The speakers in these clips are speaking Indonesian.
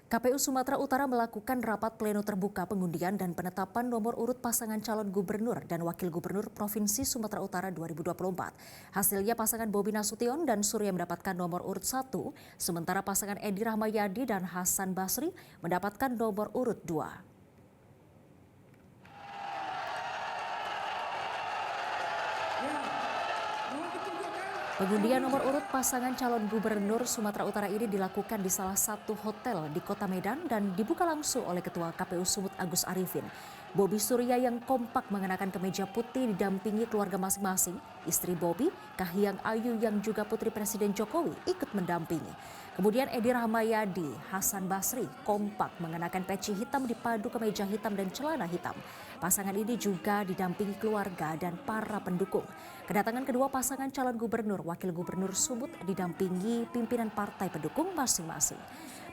KPU Sumatera Utara melakukan rapat pleno terbuka pengundian dan penetapan nomor urut pasangan calon gubernur dan wakil gubernur Provinsi Sumatera Utara 2024. Hasilnya pasangan Bobi Nasution dan Surya mendapatkan nomor urut 1, sementara pasangan Edi Rahmayadi dan Hasan Basri mendapatkan nomor urut 2. Pengundian nomor urut pasangan calon gubernur Sumatera Utara ini dilakukan di salah satu hotel di Kota Medan dan dibuka langsung oleh Ketua KPU Sumut Agus Arifin. Bobi Surya yang kompak mengenakan kemeja putih didampingi keluarga masing-masing. Istri Bobi, Kahiyang Ayu yang juga putri Presiden Jokowi ikut mendampingi. Kemudian Edi Rahmayadi, Hasan Basri kompak mengenakan peci hitam dipadu kemeja hitam dan celana hitam. Pasangan ini juga didampingi keluarga dan para pendukung. Kedatangan kedua pasangan calon gubernur, wakil gubernur Sumut didampingi pimpinan partai pendukung masing-masing.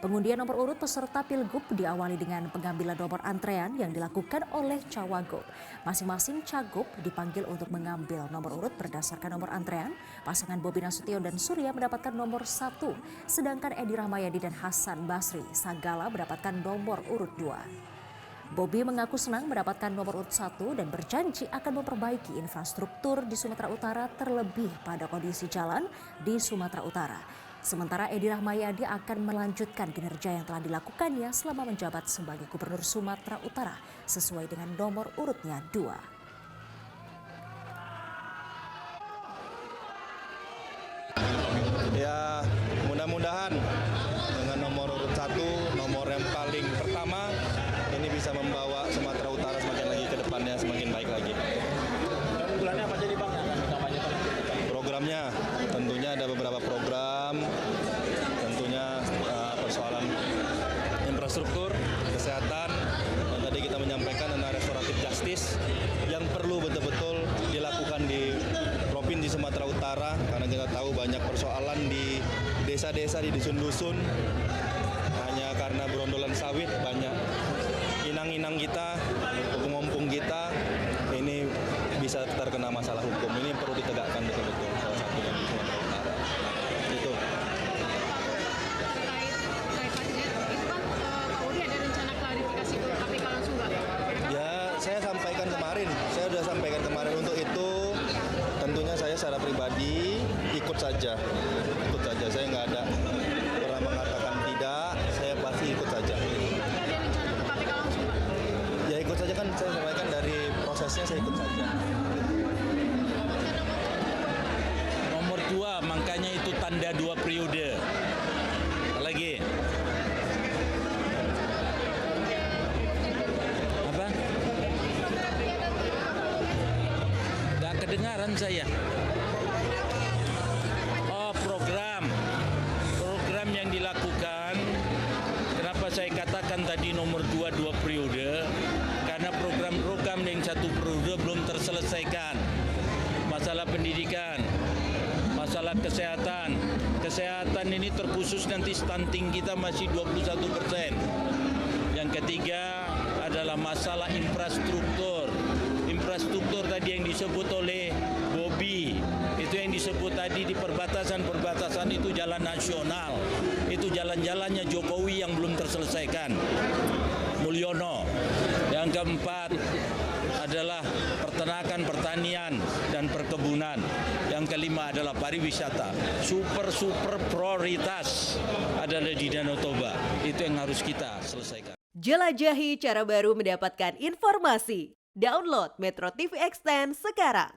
Pengundian nomor urut peserta Pilgub diawali dengan pengambilan nomor antrean yang dilakukan oleh Cawagup. Masing-masing cagup dipanggil untuk mengambil nomor urut berdasarkan nomor antrean. Pasangan Bobi Nasution dan Surya mendapatkan nomor 1, sedangkan Edi Rahmayadi dan Hasan Basri Sagala mendapatkan nomor urut 2. Bobi mengaku senang mendapatkan nomor urut 1 dan berjanji akan memperbaiki infrastruktur di Sumatera Utara terlebih pada kondisi jalan di Sumatera Utara. Sementara Edi Rahmayadi akan melanjutkan kinerja yang telah dilakukannya selama menjabat sebagai Gubernur Sumatera Utara sesuai dengan nomor urutnya 2. Ya, mudah-mudahan dengan nomor urut 1, nomor yang paling pertama, ini bisa membawa Sumatera Utara semakin lagi ke depannya, semakin baik lagi. Bulannya apa jadi Bang? Programnya tentunya ada beberapa program, tentunya persoalan infrastruktur, kesehatan, dan tadi kita menyampaikan tentang restoratif justice yang perlu betul-betul dilakukan di Provinsi Sumatera Utara, karena kita tahu banyak persoalan di desa-desa, di dusun-dusun, hanya karena berondolan sawit, banyak inang-inang kita, ompong-ompong kita, ini bisa terkena masalah hukum. Ini perlu ditegakkan betul-betul, salah satunya di Sumatera Utara. Itu. Ya, saya sudah sampaikan kemarin untuk itu. Tentunya saya secara pribadi ikut saja. Saya nggak ada pernah mengatakan tidak, saya pasti ikut saja. Ya ikut saja kan, saya sampaikan dari prosesnya saya ikut saja. Nomor 2, makanya itu tanda 2 periode. Lagi. Apa? Gak kedengaran saya. Oh, program yang dilakukan. Kenapa saya katakan tadi nomor 2 periode? Karena program-program yang 1 periode belum terselesaikan. Masalah pendidikan, masalah kesehatan. Kesehatan ini terkhusus nanti stunting kita masih 21%. Yang ketiga adalah masalah infrastruktur. Infrastruktur tadi yang disebut oleh Bobi, itu yang disebut tadi di perbatasan itu jalan nasional. Itu jalan-jalannya Jokowi yang belum terselesaikan. Mulyono. Yang keempat adalah peternakan, pertanian, dan perkebunan. Yang kelima adalah pariwisata. Super prioritas adalah di Danau Toba. Itu yang harus kita selesaikan. Jelajahi cara baru mendapatkan informasi. Download Metro TV Extend sekarang.